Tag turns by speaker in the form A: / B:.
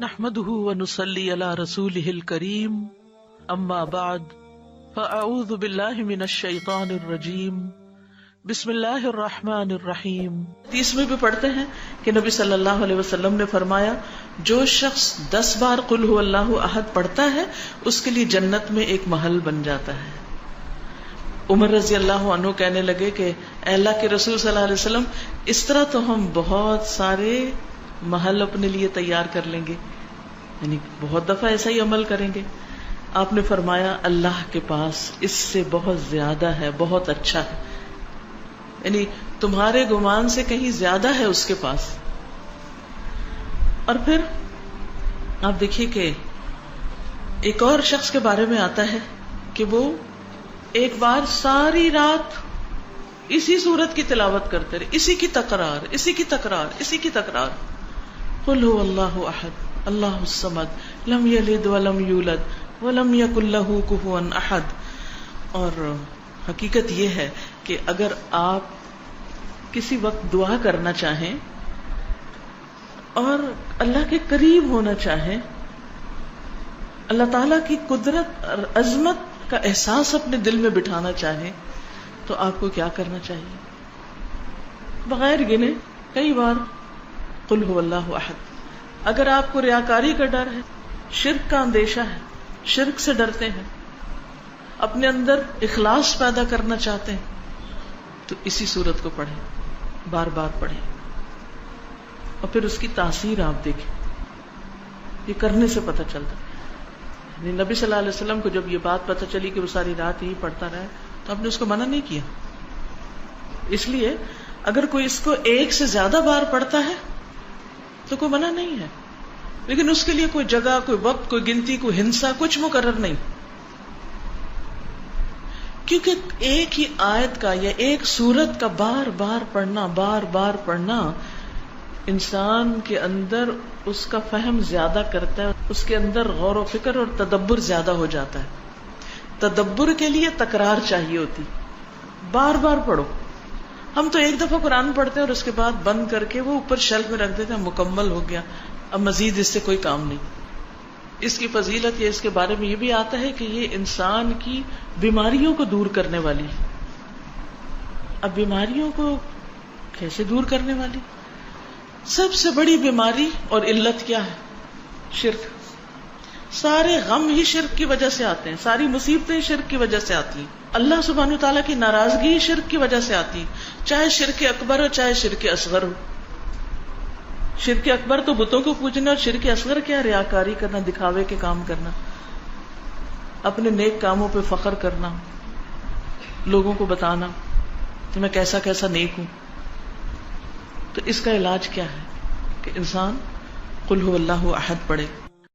A: نحمده ونصلي على رسوله الكريم اما بعد فاعوذ بالله من الشیطان الرجیم بسم اللہ الرحمن الرحیم۔ 30 میں بھی پڑھتے ہیں کہ نبی صلی اللہ علیہ وسلم نے فرمایا جو شخص 10 بار قل هو اللہ احد پڑھتا ہے اس کے لیے جنت میں ایک محل بن جاتا ہے۔ عمر رضی اللہ عنہ کہنے لگے کہ اے اللہ کے رسول صلی اللہ علیہ وسلم اس طرح تو ہم بہت سارے محل اپنے لیے تیار کر لیں گے، یعنی بہت دفعہ ایسا ہی عمل کریں گے۔ آپ نے فرمایا اللہ کے پاس اس سے بہت زیادہ ہے، بہت اچھا ہے، یعنی تمہارے گمان سے کہیں زیادہ ہے اس کے پاس۔ اور پھر آپ دیکھیے کہ ایک اور شخص کے بارے میں آتا ہے کہ وہ ایک بار ساری رات اسی سورت کی تلاوت کرتے رہے، اسی کی تکرار، اسی کی تکرار، اسی کی تکرار، قل هو اللہ احد اللہ الصمد لم یلد ولم یولد ولم یکن لہ کفوا احد۔ اور حقیقت یہ ہے کہ اگر آپ کسی وقت دعا کرنا چاہیں اور اللہ کے قریب ہونا چاہیں، اللہ تعالی کی قدرت اور عظمت کا احساس اپنے دل میں بٹھانا چاہیں تو آپ کو کیا کرنا چاہیے؟ بغیر گنے کئی بار قل هو اللہ احد۔ اگر آپ کو ریاکاری کا ڈر ہے، شرک کا اندیشہ ہے، شرک سے ڈرتے ہیں، اپنے اندر اخلاص پیدا کرنا چاہتے ہیں تو اسی صورت کو پڑھیں، بار بار پڑھیں، اور پھر اس کی تاثیر آپ دیکھیں، یہ کرنے سے پتہ چلتا ہے۔ نبی صلی اللہ علیہ وسلم کو جب یہ بات پتہ چلی کہ وہ ساری رات یہی پڑھتا رہا تو آپ نے اس کو منع نہیں کیا۔ اس لیے اگر کوئی اس کو ایک سے زیادہ بار پڑھتا ہے تو کوئی منع نہیں ہے، لیکن اس کے لیے کوئی جگہ، کوئی وقت، کوئی گنتی، کوئی ہنسا، کچھ مقرر نہیں، کیونکہ ایک ہی آیت کا یا ایک سورت کا بار بار پڑھنا انسان کے اندر اس کا فہم زیادہ کرتا ہے، اس کے اندر غور و فکر اور تدبر زیادہ ہو جاتا ہے۔ تدبر کے لیے تکرار چاہیے ہوتی، بار بار پڑھو۔ ہم تو ایک دفعہ قرآن پڑھتے ہیں اور اس کے بعد بند کر کے وہ اوپر شیلف میں رکھ دیتے ہیں، مکمل ہو گیا، اب مزید اس سے کوئی کام نہیں۔ اس کی فضیلت یا اس کے بارے میں یہ بھی آتا ہے کہ یہ انسان کی بیماریوں کو دور کرنے والی۔ اب بیماریوں کو کیسے دور کرنے والی؟ سب سے بڑی بیماری اور علت کیا ہے؟ شرک۔ سارے غم ہی شرک کی وجہ سے آتے ہیں، ساری مصیبتیں شرک کی وجہ سے آتی ہیں، اللہ سبحانہ وتعالیٰ کی ناراضگی شرک کی وجہ سے آتی، چاہے شرک اکبر ہو چاہے شرک اصغر ہو۔ شرک اکبر تو بتوں کو پوجنا، اور شرک اصغر کیا؟ ریاکاری کرنا، دکھاوے کے کام کرنا، اپنے نیک کاموں پہ فخر کرنا، لوگوں کو بتانا کہ میں کیسا کیسا نیک ہوں۔ تو اس کا علاج کیا ہے کہ انسان قل هو اللہ احد پڑھے۔